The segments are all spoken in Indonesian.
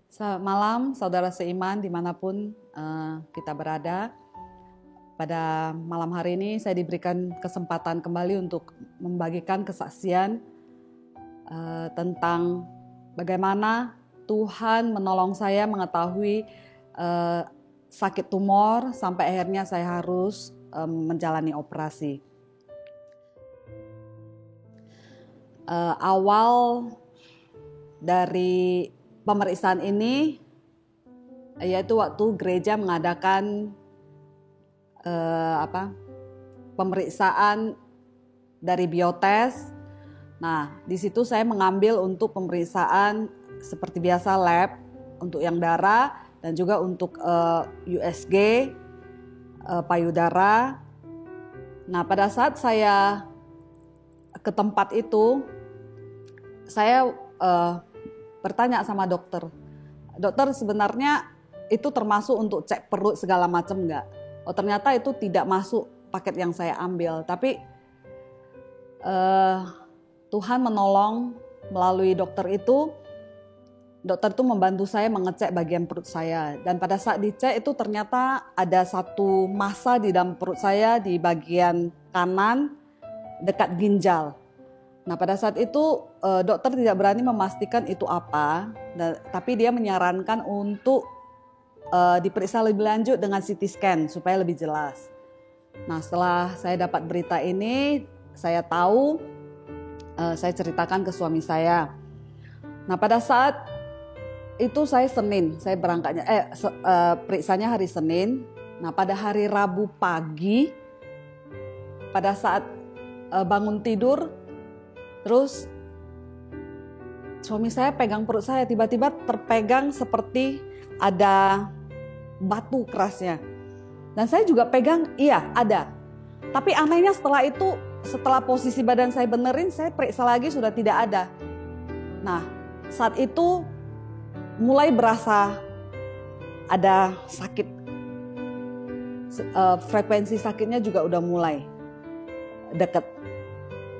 Selamat malam saudara seiman dimanapun kita berada. Pada malam hari ini saya diberikan kesempatan kembali untuk membagikan kesaksian tentang bagaimana Tuhan menolong saya mengetahui sakit tumor sampai akhirnya saya harus menjalani operasi. Awal dari pemeriksaan ini yaitu waktu gereja mengadakan pemeriksaan dari biotes. Nah, di situ saya mengambil untuk pemeriksaan seperti biasa lab untuk yang darah dan juga untuk USG payudara. Nah, pada saat saya ke tempat itu, saya bertanya sama dokter, dokter sebenarnya itu termasuk untuk cek perut segala macam enggak? Oh ternyata itu tidak masuk paket yang saya ambil, tapi Tuhan menolong melalui dokter itu membantu saya mengecek bagian perut saya. Dan pada saat dicek itu ternyata ada satu massa di dalam perut saya di bagian kanan dekat ginjal. Nah pada saat itu dokter tidak berani memastikan itu apa, tapi dia menyarankan untuk diperiksa lebih lanjut dengan CT scan supaya lebih jelas. Nah setelah saya dapat berita ini, saya tahu, saya ceritakan ke suami saya. Nah pada saat itu saya berangkatnya, periksanya hari Senin. Nah pada hari Rabu pagi, pada saat bangun tidur, terus suami saya pegang perut saya, tiba-tiba terpegang seperti ada batu kerasnya. Dan saya juga pegang, iya ada. Tapi anehnya setelah posisi badan saya benerin, saya periksa lagi sudah tidak ada. Nah saat itu mulai berasa ada sakit. Frekuensi sakitnya juga udah mulai dekat.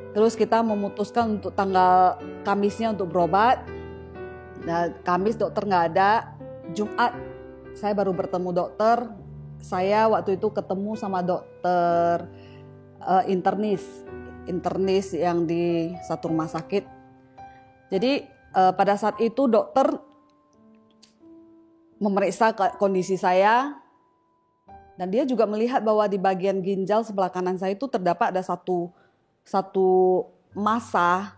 Terus kita memutuskan untuk tanggal Kamisnya untuk berobat. Nah, Kamis dokter nggak ada. Jumat saya baru bertemu dokter. Saya waktu itu ketemu sama dokter internis yang di satu rumah sakit. Jadi pada saat itu dokter memeriksa kondisi saya. Dan dia juga melihat bahwa di bagian ginjal sebelah kanan saya itu terdapat ada satu massa,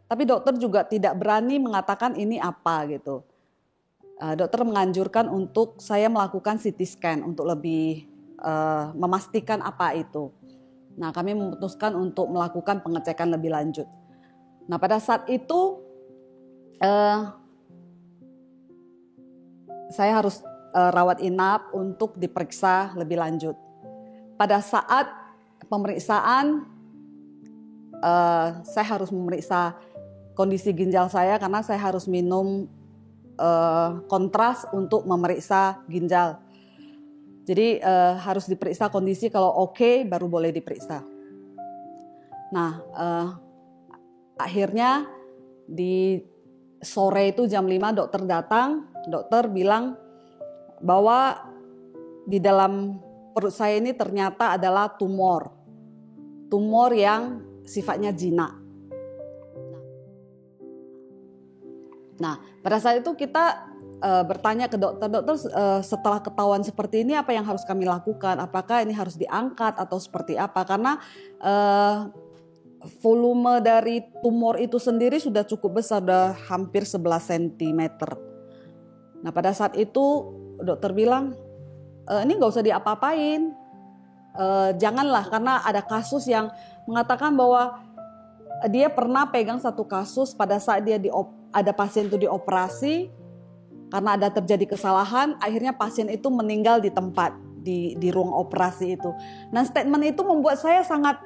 tapi dokter juga tidak berani mengatakan ini apa gitu. Dokter menganjurkan untuk saya melakukan CT scan untuk lebih memastikan apa itu. Nah kami memutuskan untuk melakukan pengecekan lebih lanjut. Nah pada saat itu saya harus rawat inap untuk diperiksa lebih lanjut. Pada saat pemeriksaan saya harus memeriksa kondisi ginjal saya karena saya harus minum kontras untuk memeriksa ginjal. Jadi harus diperiksa kondisi, kalau oke baru boleh diperiksa. Nah akhirnya di sore itu jam 5 dokter datang. Dokter bilang bahwa di dalam perut saya ini ternyata adalah tumor yang sifatnya jinak. Nah, pada saat itu kita bertanya ke dokter, setelah ketahuan seperti ini apa yang harus kami lakukan? Apakah ini harus diangkat atau seperti apa? Karena volume dari tumor itu sendiri sudah cukup besar, sudah hampir 11 cm. Nah, pada saat itu dokter bilang, ini nggak usah diapa-apain. Janganlah, karena ada kasus yang mengatakan bahwa dia pernah pegang satu kasus pada saat dia ada pasien itu dioperasi, karena ada terjadi kesalahan, akhirnya pasien itu meninggal di tempat di ruang operasi itu. Nah statement itu membuat saya sangat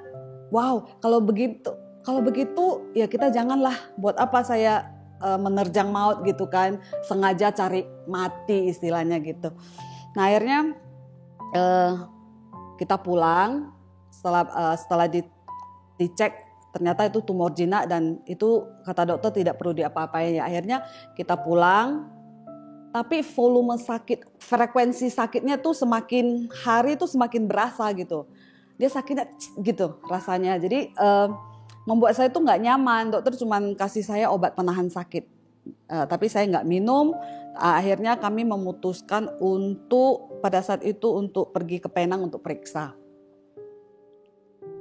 wow, kalau begitu ya kita janganlah, buat apa saya menerjang maut gitu kan, sengaja cari mati istilahnya gitu. Nah akhirnya kita pulang setelah dicek ternyata itu tumor jinak dan itu kata dokter tidak perlu diapa-apain ya. Akhirnya kita pulang tapi volume sakit, frekuensi sakitnya tuh semakin hari tuh semakin berasa gitu. Dia sakitnya gitu rasanya. Jadi membuat saya tuh nggak nyaman. Dokter cuma kasih saya obat penahan sakit, tapi saya nggak minum. Akhirnya kami memutuskan untuk pada saat itu untuk pergi ke Penang untuk periksa.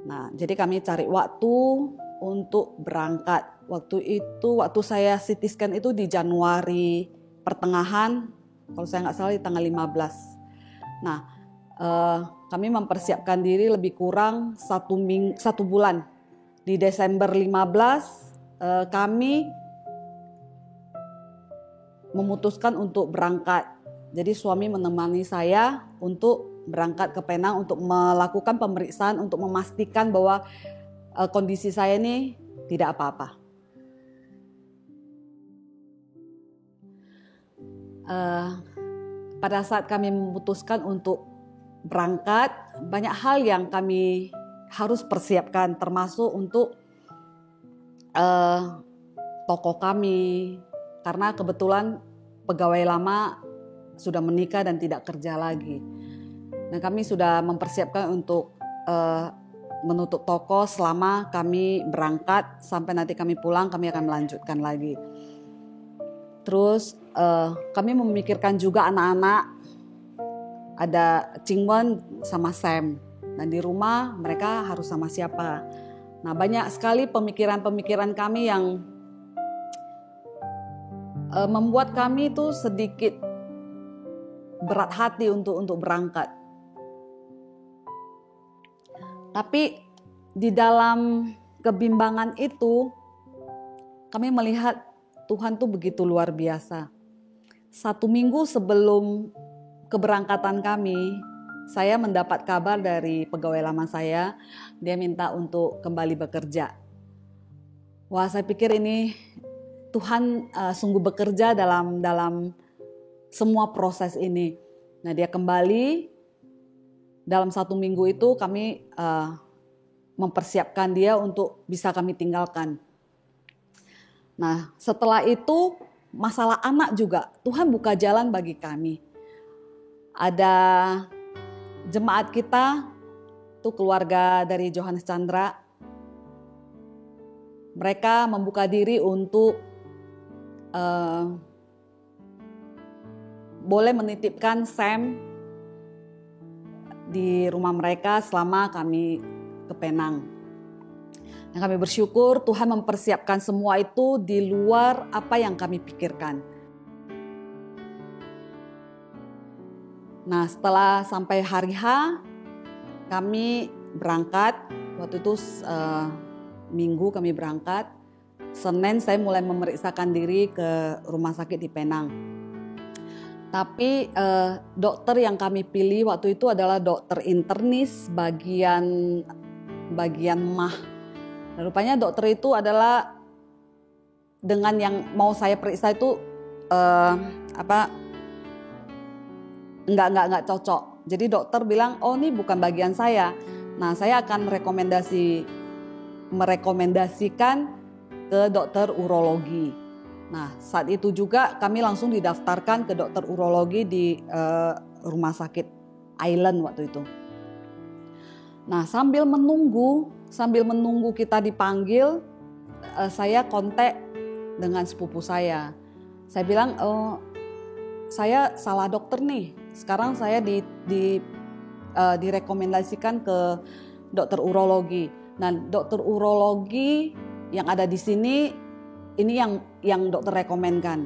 Nah, jadi kami cari waktu untuk berangkat. Waktu saya CT scan itu di Januari pertengahan, kalau saya nggak salah di tanggal 15. Nah, kami mempersiapkan diri lebih kurang 1 bulan. Di Desember 15 kami memutuskan untuk berangkat. Jadi suami menemani saya untuk berangkat ke Penang untuk melakukan pemeriksaan untuk memastikan bahwa kondisi saya ini tidak apa-apa. Pada saat kami memutuskan untuk berangkat, banyak hal yang kami harus persiapkan, termasuk untuk toko kami, karena kebetulan pegawai lama sudah menikah dan tidak kerja lagi. Dan kami sudah mempersiapkan untuk menutup toko selama kami berangkat, sampai nanti kami pulang kami akan melanjutkan lagi. Terus kami memikirkan juga anak-anak, ada Cingwen sama Sam, dan di rumah mereka harus sama siapa. Nah, banyak sekali pemikiran-pemikiran kami yang membuat kami itu sedikit berat hati untuk berangkat. Tapi di dalam kebimbangan itu kami melihat Tuhan tuh begitu luar biasa. 1 minggu sebelum keberangkatan kami, saya mendapat kabar dari pegawai lama saya, dia minta untuk kembali bekerja. Wah, saya pikir ini Tuhan sungguh bekerja dalam semua proses ini. Nah, dia kembali. Dalam 1 minggu itu kami mempersiapkan dia untuk bisa kami tinggalkan. Nah, setelah itu masalah anak juga Tuhan buka jalan bagi kami. Ada jemaat kita, itu keluarga dari Johannes Chandra. Mereka membuka diri untuk boleh menitipkan Sam di rumah mereka selama kami ke Penang. Dan kami bersyukur Tuhan mempersiapkan semua itu di luar apa yang kami pikirkan. Nah, setelah sampai hari H, kami berangkat. Waktu itu Minggu kami berangkat. Senin saya mulai memeriksakan diri ke rumah sakit di Penang. Tapi dokter yang kami pilih waktu itu adalah dokter internis bagian MAH. Dan rupanya dokter itu adalah dengan yang mau saya periksa itu nggak cocok. Jadi dokter bilang, oh ini bukan bagian saya. Nah, saya akan merekomendasikan ke dokter urologi. Nah, saat itu juga kami langsung didaftarkan ke dokter urologi di rumah sakit Island waktu itu. Nah, sambil menunggu kita dipanggil, saya kontak dengan sepupu saya. Saya bilang, saya salah dokter nih. Sekarang saya direkomendasikan ke dokter urologi. Nah, dokter urologi yang ada di sini, ini yang dokter rekomenkan.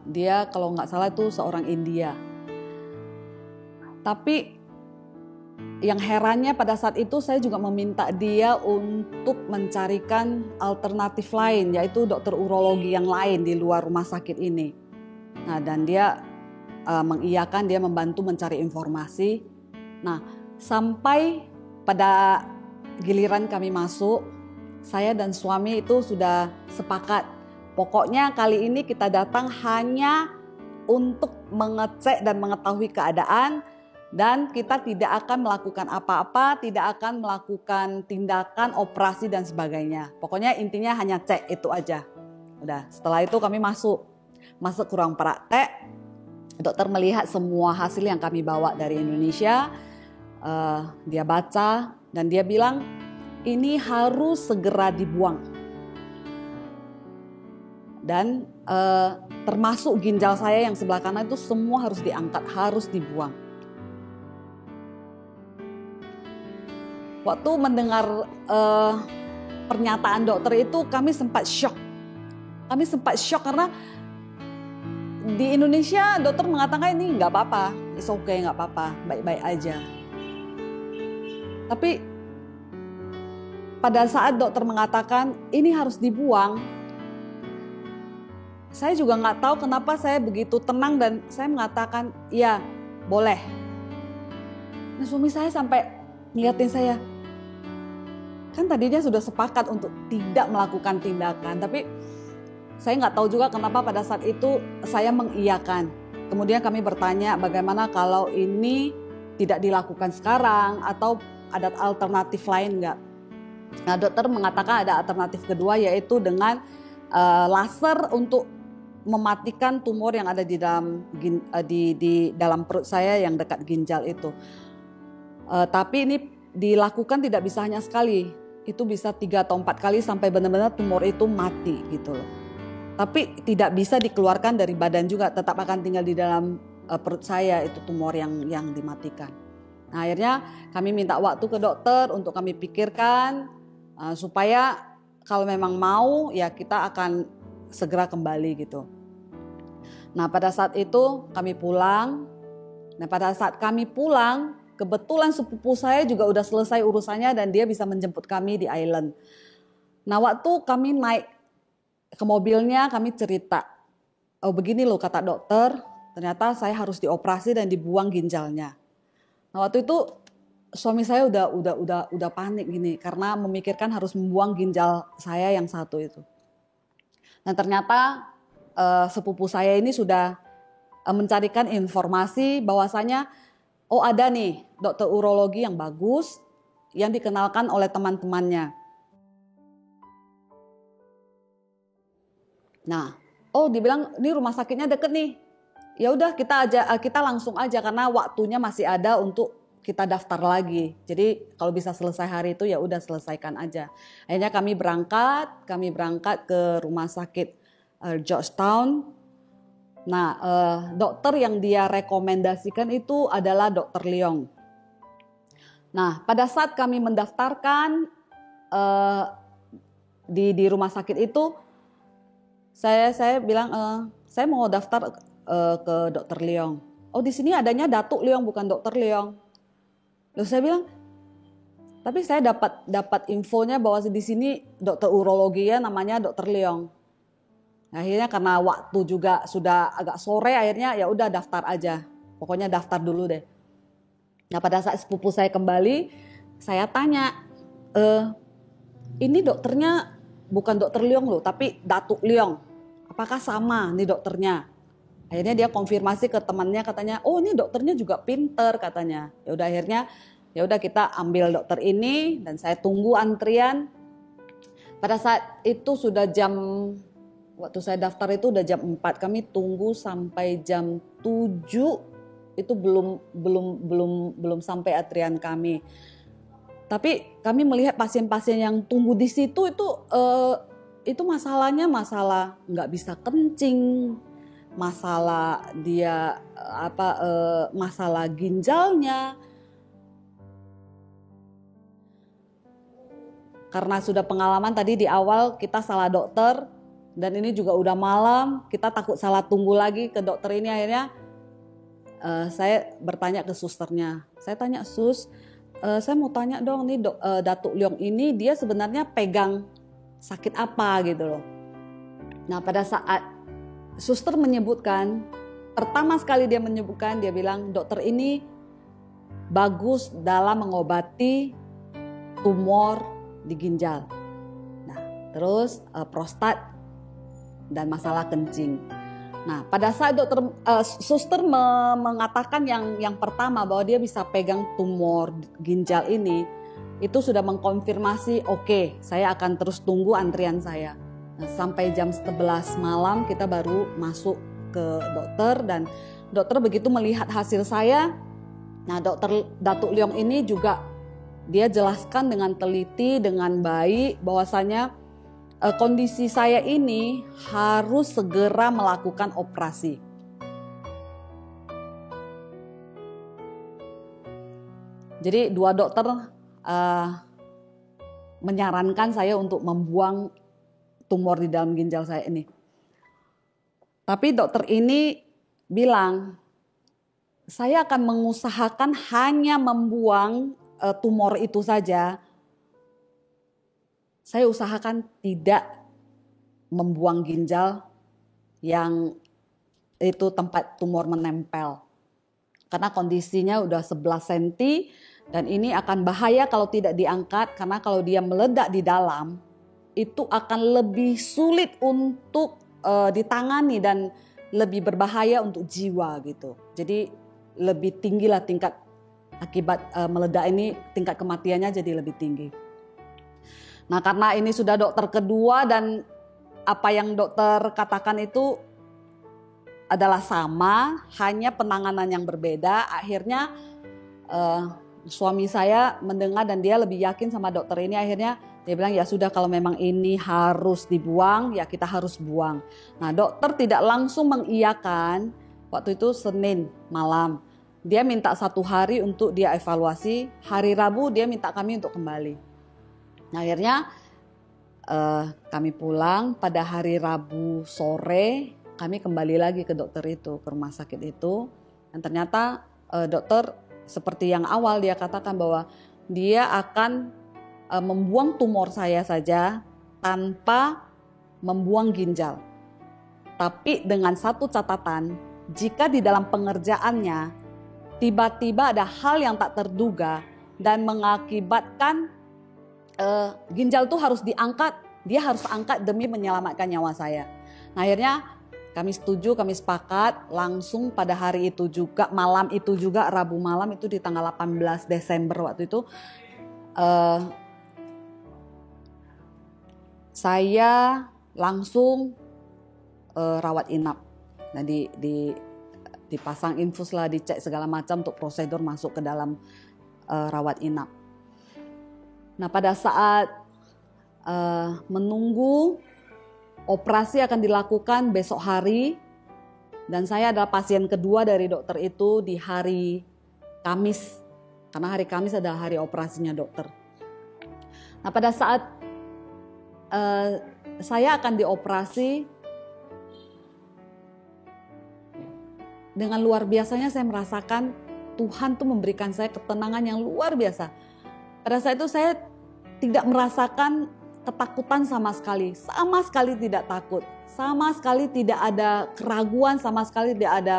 Dia kalau nggak salah itu seorang India. Tapi yang herannya pada saat itu saya juga meminta dia untuk mencarikan alternatif lain, yaitu dokter urologi yang lain di luar rumah sakit ini. Nah, dan dia mengiyakan, dia membantu mencari informasi. Nah, sampai pada giliran kami masuk, saya dan suami itu sudah sepakat. Pokoknya kali ini kita datang hanya untuk mengecek dan mengetahui keadaan, dan kita tidak akan melakukan apa-apa, tidak akan melakukan tindakan operasi dan sebagainya. Pokoknya intinya hanya cek itu aja. Udah, setelah itu kami masuk. masuk ke ruang praktek. Dokter melihat semua hasil yang kami bawa dari Indonesia. Dia baca dan dia bilang ini harus segera dibuang. Dan termasuk ginjal saya yang sebelah kanan itu semua harus diangkat, harus dibuang. Waktu mendengar pernyataan dokter itu kami sempat shock. Kami sempat shock karena di Indonesia dokter mengatakan ini nggak apa-apa, it's okay, nggak apa-apa, baik-baik aja. Tapi pada saat dokter mengatakan ini harus dibuang, saya juga nggak tahu kenapa saya begitu tenang dan saya mengatakan iya boleh. Nah, suami saya sampai ngeliatin saya, kan tadinya sudah sepakat untuk tidak melakukan tindakan, tapi saya nggak tahu juga kenapa pada saat itu saya mengiyakan. Kemudian kami bertanya bagaimana kalau ini tidak dilakukan sekarang atau ada alternatif lain nggak? Nah, dokter mengatakan ada alternatif kedua yaitu dengan laser untuk mematikan tumor yang ada di dalam perut saya yang dekat ginjal itu. Tapi ini dilakukan tidak bisa hanya sekali, itu bisa 3 atau 4 kali sampai benar-benar tumor itu mati gitu loh. Tapi tidak bisa dikeluarkan dari badan juga, tetap akan tinggal di dalam perut saya itu tumor yang dimatikan. Nah, akhirnya kami minta waktu ke dokter untuk kami pikirkan supaya kalau memang mau ya kita akan segera kembali gitu. Nah, pada saat itu kami pulang. Nah, pada saat kami pulang, kebetulan sepupu saya juga udah selesai urusannya dan dia bisa menjemput kami di island. Nah, waktu kami naik ke mobilnya kami cerita, oh begini loh kata dokter, ternyata saya harus dioperasi dan dibuang ginjalnya. Nah, waktu itu suami saya udah panik gini karena memikirkan harus membuang ginjal saya yang satu itu. Dan ternyata sepupu saya ini sudah mencarikan informasi bahwasanya oh ada nih dokter urologi yang bagus yang dikenalkan oleh teman-temannya. Nah, oh dibilang ini rumah sakitnya deket nih. Ya udah kita langsung aja karena waktunya masih ada untuk kita daftar lagi. Jadi kalau bisa selesai hari itu ya udah selesaikan aja. Akhirnya kami berangkat ke rumah sakit Georgetown. Nah, dokter yang dia rekomendasikan itu adalah Dokter Leong. Nah, pada saat kami mendaftarkan di rumah sakit itu, saya bilang saya mau daftar ke Dokter Leong. Oh, di sini adanya Datuk Leong bukan Dokter Leong. Lalu saya bilang, tapi saya dapat infonya bahwa di sini dokter urologi ya namanya Dokter Leong. Akhirnya karena waktu juga sudah agak sore, akhirnya ya udah daftar aja. Pokoknya daftar dulu deh. Nah, pada saat sepupu saya kembali, saya tanya, ini dokternya bukan Dokter Leong loh, tapi Datuk Leong. Apakah sama nih dokternya? Akhirnya dia konfirmasi ke temannya, katanya, oh ini dokternya juga pinter katanya. Ya udah akhirnya, ya udah kita ambil dokter ini dan saya tunggu antrian. Pada saat itu sudah waktu saya daftar itu udah jam 4, kami tunggu sampai jam 7 itu belum sampai antrian kami. Tapi kami melihat pasien-pasien yang tunggu di situ itu masalahnya masalah nggak bisa kencing, masalah dia masalah ginjalnya. Karena sudah pengalaman tadi di awal kita salah dokter dan ini juga udah malam, kita takut salah tunggu lagi ke dokter ini. Akhirnya saya bertanya ke susternya. Saya tanya, "Sus, saya mau tanya dong nih Datuk Leong ini dia sebenarnya pegang sakit apa gitu loh." Nah, pada saat suster menyebutkan, pertama sekali dia menyebutkan, dia bilang dokter ini bagus dalam mengobati tumor di ginjal. Nah, terus prostat dan masalah kencing. Nah, pada saat suster mengatakan yang pertama bahwa dia bisa pegang tumor ginjal ini, itu sudah mengkonfirmasi, oke, saya akan terus tunggu antrian saya. Nah, sampai jam 11 malam kita baru masuk ke dokter, dan dokter begitu melihat hasil saya, nah dokter Datuk Leong ini juga dia jelaskan dengan teliti, dengan baik bahwasanya kondisi saya ini harus segera melakukan operasi. Jadi dua dokter menyarankan saya untuk membuang tumor di dalam ginjal saya ini. Tapi dokter ini bilang, saya akan mengusahakan hanya membuang tumor itu saja. Saya usahakan tidak membuang ginjal yang itu tempat tumor menempel. Karena kondisinya udah 11 cm dan ini akan bahaya kalau tidak diangkat, karena kalau dia meledak di dalam itu akan lebih sulit untuk ditangani dan lebih berbahaya untuk jiwa gitu. Jadi lebih tinggi lah tingkat akibat meledak ini, tingkat kematiannya jadi lebih tinggi. Nah, karena ini sudah dokter kedua dan apa yang dokter katakan itu adalah sama, hanya penanganan yang berbeda. Akhirnya suami saya mendengar dan dia lebih yakin sama dokter ini. Akhirnya dia bilang, ya sudah, kalau memang ini harus dibuang, ya kita harus buang. Nah, dokter tidak langsung mengiyakan. Waktu itu Senin malam, dia minta 1 hari untuk dia evaluasi. Hari Rabu dia minta kami untuk kembali. Nah, akhirnya kami pulang. Pada hari Rabu sore kami kembali lagi ke dokter itu, ke rumah sakit itu. Dan ternyata dokter seperti yang awal dia katakan bahwa dia akan membuang tumor saya saja tanpa membuang ginjal. Tapi dengan satu catatan, jika di dalam pengerjaannya tiba-tiba ada hal yang tak terduga dan mengakibatkan ginjal itu harus diangkat, dia harus angkat demi menyelamatkan nyawa saya. Nah, akhirnya kami setuju, kami sepakat, langsung pada hari itu juga, malam itu juga, Rabu malam itu di tanggal 18 Desember waktu itu, saya langsung rawat inap. Nah, dipasang infus lah, dicek segala macam untuk prosedur masuk ke dalam rawat inap. Nah, pada saat menunggu operasi akan dilakukan besok hari, dan saya adalah pasien kedua dari dokter itu di hari Kamis, karena hari Kamis adalah hari operasinya dokter. Nah, pada saat saya akan dioperasi, dengan luar biasanya saya merasakan Tuhan tuh memberikan saya ketenangan yang luar biasa. Pada saat itu saya tidak merasakan ketakutan sama sekali tidak takut, sama sekali tidak ada keraguan, sama sekali tidak ada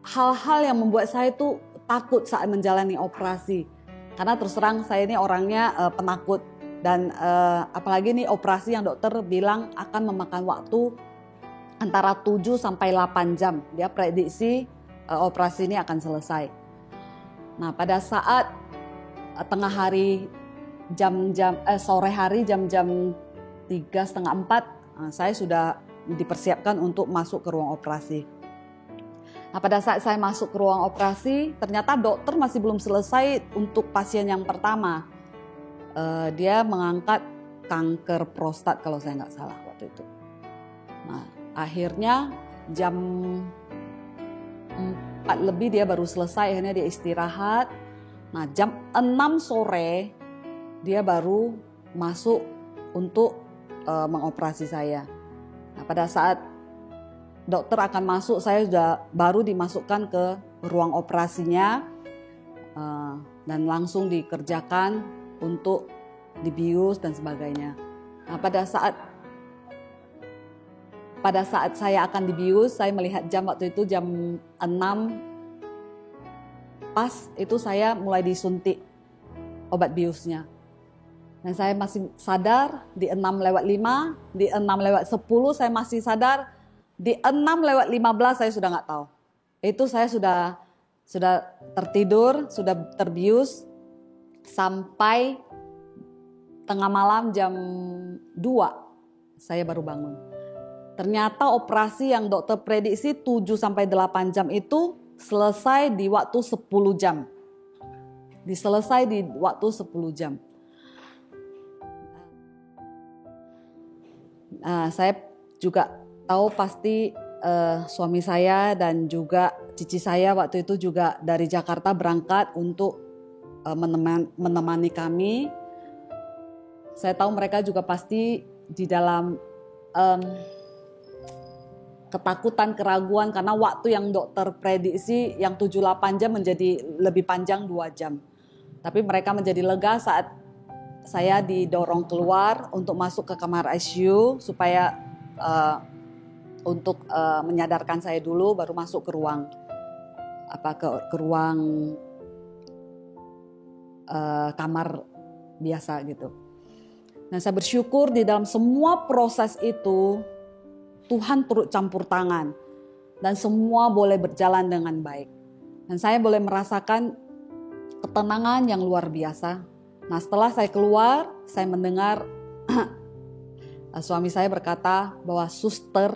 hal-hal yang membuat saya itu takut saat menjalani operasi. Karena terus terang saya ini orangnya penakut, dan apalagi ini operasi yang dokter bilang akan memakan waktu antara 7 sampai 8 jam. Dia prediksi operasi ini akan selesai. Nah, pada saat tengah hari sore hari jam-jam 3:30, 4, saya sudah dipersiapkan untuk masuk ke ruang operasi. Nah, pada saat saya masuk ke ruang operasi, ternyata dokter masih belum selesai untuk pasien yang pertama. Dia mengangkat kanker prostat kalau saya nggak salah waktu itu. Nah, akhirnya jam 4 lebih dia baru selesai, akhirnya dia istirahat. Nah, jam 6 sore dia baru masuk untuk mengoperasi saya. Nah, pada saat dokter akan masuk, saya sudah baru dimasukkan ke ruang operasinya dan langsung dikerjakan untuk dibius dan sebagainya. Nah, pada saat saya akan dibius, saya melihat jam waktu itu jam 6 pas itu saya mulai disuntik obat biusnya. Dan saya masih sadar di 6:05, di 6:10 saya masih sadar, di 6:15 saya sudah nggak tahu. Itu saya sudah tertidur, sudah terbius sampai tengah malam jam 2 saya baru bangun. Ternyata operasi yang dokter prediksi 7-8 jam itu selesai di waktu 10 jam. Diselesai di waktu 10 jam. Saya juga tahu pasti suami saya dan juga cici saya waktu itu juga dari Jakarta berangkat untuk menemani kami. Saya tahu mereka juga pasti di dalam ketakutan, keraguan karena waktu yang dokter prediksi yang 7-8 jam menjadi lebih panjang 2 jam. Tapi mereka menjadi lega saat saya didorong keluar untuk masuk ke kamar ICU supaya untuk menyadarkan saya dulu baru masuk ke ruang kamar biasa gitu. Nah, saya bersyukur di dalam semua proses itu Tuhan turut campur tangan dan semua boleh berjalan dengan baik. Dan saya boleh merasakan ketenangan yang luar biasa. Nah, setelah saya keluar, saya mendengar suami saya berkata bahwa suster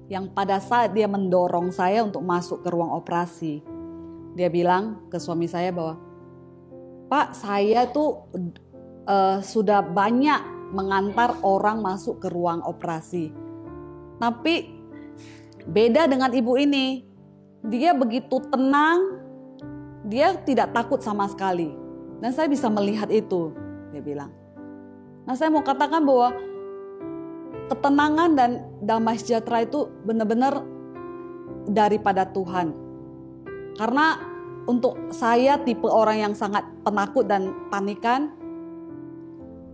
yang pada saat dia mendorong saya untuk masuk ke ruang operasi, dia bilang ke suami saya bahwa, "Pak, saya tuh sudah banyak mengantar orang masuk ke ruang operasi. Tapi beda dengan ibu ini, dia begitu tenang, dia tidak takut sama sekali. Dan saya bisa melihat itu," dia bilang. Nah, saya mau katakan bahwa ketenangan dan damai sejahtera itu benar-benar daripada Tuhan. Karena untuk saya tipe orang yang sangat penakut dan panikan,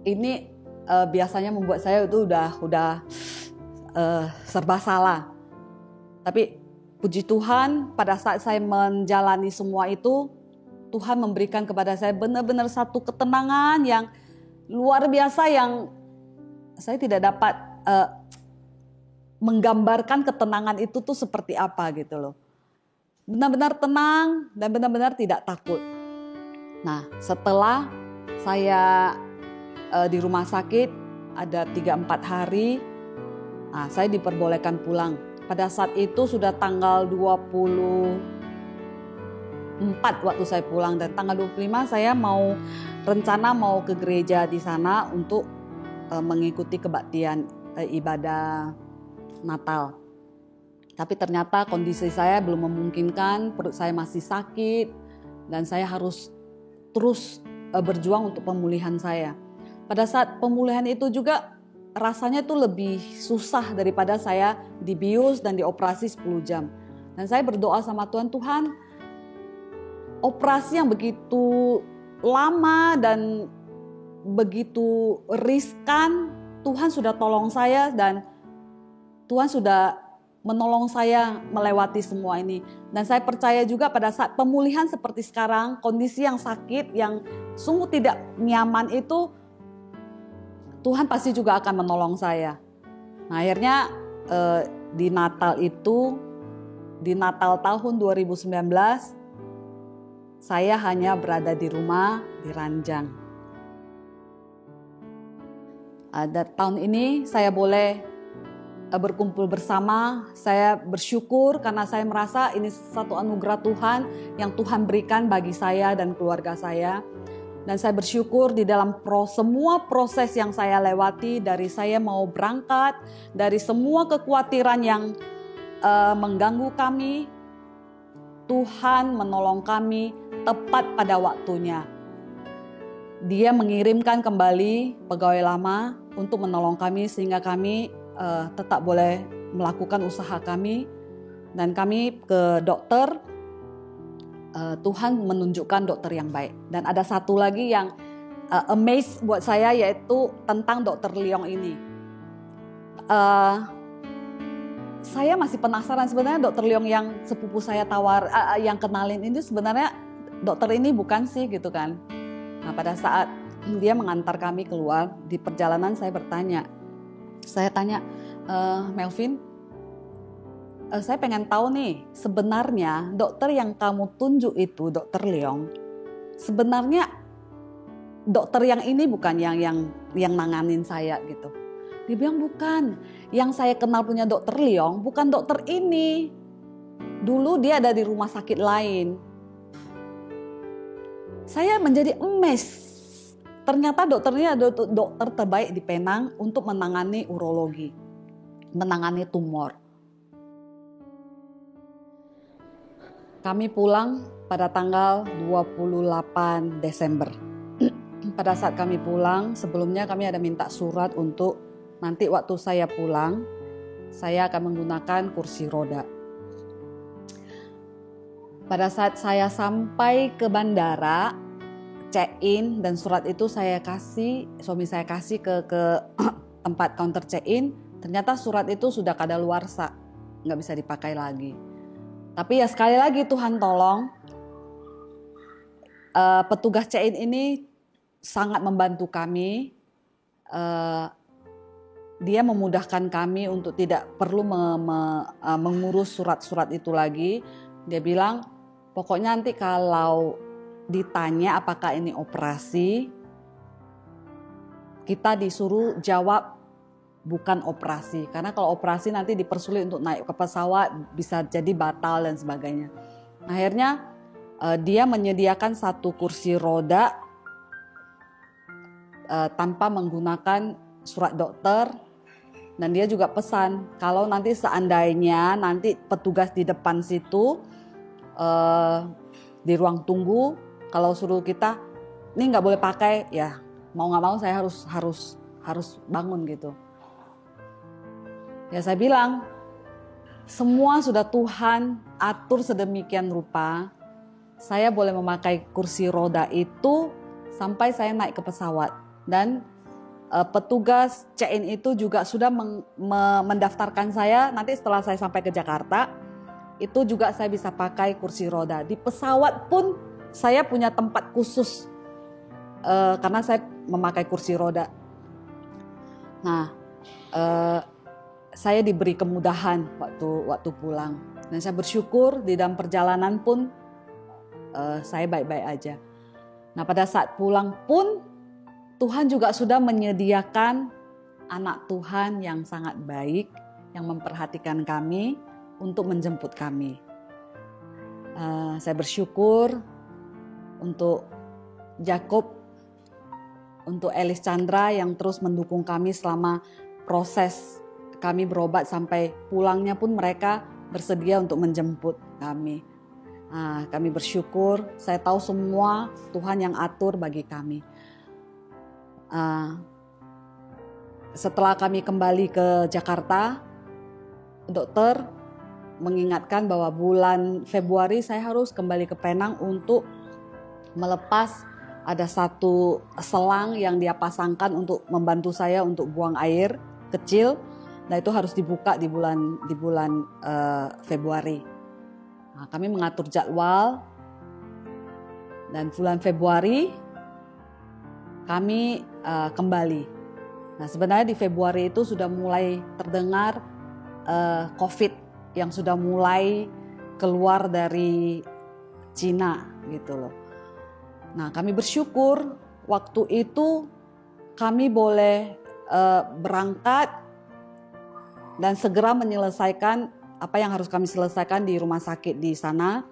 ini biasanya membuat saya itu udah serba salah. Tapi puji Tuhan, pada saat saya menjalani semua itu, Tuhan memberikan kepada saya benar-benar satu ketenangan yang luar biasa yang saya tidak dapat menggambarkan ketenangan itu tuh seperti apa gitu loh. Benar-benar tenang dan benar-benar tidak takut. Nah, setelah saya di rumah sakit ada 3-4 hari, saya diperbolehkan pulang. Pada saat itu sudah tanggal 24 waktu saya pulang, dan tanggal 25 saya rencana mau ke gereja di sana untuk mengikuti kebaktian ibadah Natal. Tapi ternyata kondisi saya belum memungkinkan, perut saya masih sakit dan saya harus terus berjuang untuk pemulihan saya. Pada saat pemulihan itu juga rasanya itu lebih susah daripada saya dibius dan dioperasi 10 jam. Dan saya berdoa sama Tuhan, Tuhan, operasi yang begitu lama dan begitu riskan, Tuhan sudah tolong saya dan Tuhan sudah menolong saya melewati semua ini. Dan saya percaya juga pada saat pemulihan seperti sekarang, kondisi yang sakit, yang sungguh tidak nyaman itu, Tuhan pasti juga akan menolong saya. Nah, akhirnya di Natal tahun 2019, saya hanya berada di rumah di ranjang. Tahun ini saya boleh berkumpul bersama. Saya bersyukur karena saya merasa ini satu anugerah Tuhan yang Tuhan berikan bagi saya dan keluarga saya. Dan saya bersyukur di dalam semua proses yang saya lewati, dari saya mau berangkat, dari semua kekhawatiran yang mengganggu kami, Tuhan menolong kami tepat pada waktunya. Dia mengirimkan kembali pegawai lama untuk menolong kami sehingga kami tetap boleh melakukan usaha kami. Dan kami ke dokter, Tuhan menunjukkan dokter yang baik. Dan ada satu lagi yang amazed buat saya, yaitu tentang dokter Leong ini. Saya masih penasaran sebenarnya dokter Leong yang sepupu saya yang kenalin ini sebenarnya dokter ini bukan sih gitu kan. Nah, pada saat dia mengantar kami keluar di perjalanan, saya tanya, Melvin, saya pengen tahu nih, sebenarnya dokter yang kamu tunjuk itu, dokter Leong, sebenarnya dokter yang ini bukan yang nanganin saya gitu. Dia bilang bukan, yang saya kenal punya dokter Leong bukan dokter ini. Dulu dia ada di rumah sakit lain. Saya menjadi amazed. Ternyata dokternya ada dokter terbaik di Penang untuk menangani urologi, menangani tumor. Kami pulang pada tanggal 28 Desember. Pada saat kami pulang, sebelumnya kami ada minta surat untuk nanti waktu saya pulang, saya akan menggunakan kursi roda. Pada saat saya sampai ke bandara, check-in dan surat itu suami saya kasih ke tempat counter check-in. Ternyata surat itu sudah kadaluarsa, nggak bisa dipakai lagi. Tapi ya sekali lagi Tuhan tolong, petugas check-in ini sangat membantu kami. Dia memudahkan kami untuk tidak perlu mengurus surat-surat itu lagi. Dia bilang, pokoknya nanti kalau ditanya apakah ini operasi, kita disuruh jawab bukan operasi. Karena kalau operasi nanti dipersulit untuk naik ke pesawat, bisa jadi batal dan sebagainya. Akhirnya dia menyediakan satu kursi roda tanpa menggunakan surat dokter. Dan dia juga pesan, kalau nanti seandainya nanti petugas di depan situ, di ruang tunggu, kalau suruh kita, ini nggak boleh pakai, ya mau nggak mau saya harus bangun gitu. Ya saya bilang, semua sudah Tuhan atur sedemikian rupa, saya boleh memakai kursi roda itu sampai saya naik ke pesawat. Dan petugas check-in itu juga sudah mendaftarkan saya, nanti setelah saya sampai ke Jakarta, itu juga saya bisa pakai kursi roda. Di pesawat pun saya punya tempat khusus karena saya memakai kursi roda. Nah, saya diberi kemudahan waktu pulang. Dan saya bersyukur di dalam perjalanan pun saya baik-baik aja. Nah, pada saat pulang pun Tuhan juga sudah menyediakan anak Tuhan yang sangat baik, yang memperhatikan kami untuk menjemput kami. Saya bersyukur untuk Jacob, untuk Elis Chandra yang terus mendukung kami selama proses kami berobat sampai pulangnya pun mereka bersedia untuk menjemput kami. Kami bersyukur, saya tahu semua Tuhan yang atur bagi kami. Setelah kami kembali ke Jakarta, dokter mengingatkan bahwa bulan Februari saya harus kembali ke Penang untuk melepas ada satu selang yang dia pasangkan untuk membantu saya untuk buang air kecil. Nah itu harus dibuka di bulan Februari. Nah, kami mengatur jadwal dan bulan Februari kami kembali. Nah sebenarnya di Februari itu sudah mulai terdengar COVID yang sudah mulai keluar dari Cina gitu loh. Nah kami bersyukur waktu itu kami boleh berangkat dan segera menyelesaikan apa yang harus kami selesaikan di rumah sakit di sana.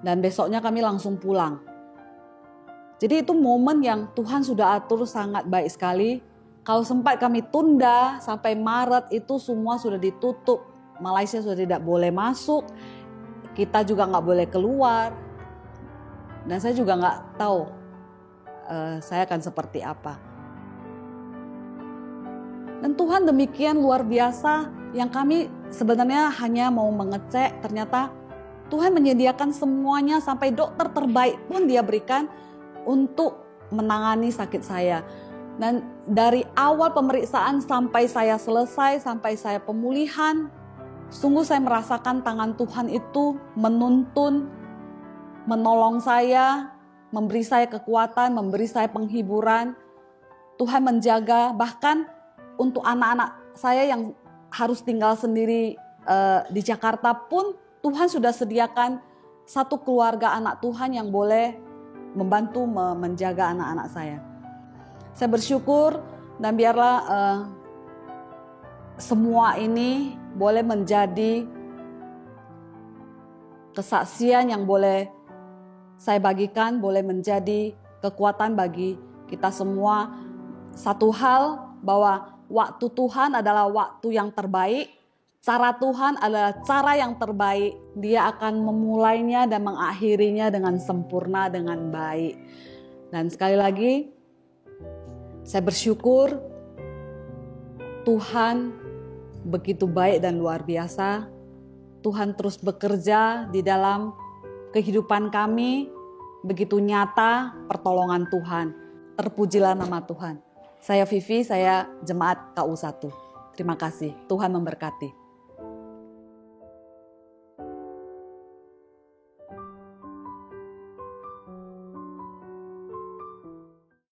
Dan besoknya kami langsung pulang. Jadi itu momen yang Tuhan sudah atur sangat baik sekali. Kalau sempat kami tunda sampai Maret itu semua sudah ditutup. Malaysia sudah tidak boleh masuk. Kita juga nggak boleh keluar. Dan saya juga nggak tahu saya akan seperti apa. Dan Tuhan demikian luar biasa yang kami sebenarnya hanya mau mengecek. Ternyata Tuhan menyediakan semuanya sampai dokter terbaik pun dia berikan untuk menangani sakit saya. Dan dari awal pemeriksaan sampai saya selesai, sampai saya pemulihan, sungguh saya merasakan tangan Tuhan itu menuntun, menolong saya, memberi saya kekuatan, memberi saya penghiburan. Tuhan menjaga, bahkan untuk anak-anak saya yang harus tinggal sendiri di Jakarta pun Tuhan sudah sediakan satu keluarga anak Tuhan yang boleh membantu menjaga anak-anak saya. Saya bersyukur dan biarlah semua ini boleh menjadi kesaksian yang boleh saya bagikan, boleh menjadi kekuatan bagi kita semua. Satu hal, bahwa waktu Tuhan adalah waktu yang terbaik, cara Tuhan adalah cara yang terbaik. Dia akan memulainya dan mengakhirinya dengan sempurna, dengan baik. Dan sekali lagi, saya bersyukur Tuhan begitu baik dan luar biasa. Tuhan terus bekerja di dalam kehidupan kami, begitu nyata pertolongan Tuhan. Terpujilah nama Tuhan. Saya Vivi, saya Jemaat KU1. Terima kasih, Tuhan memberkati.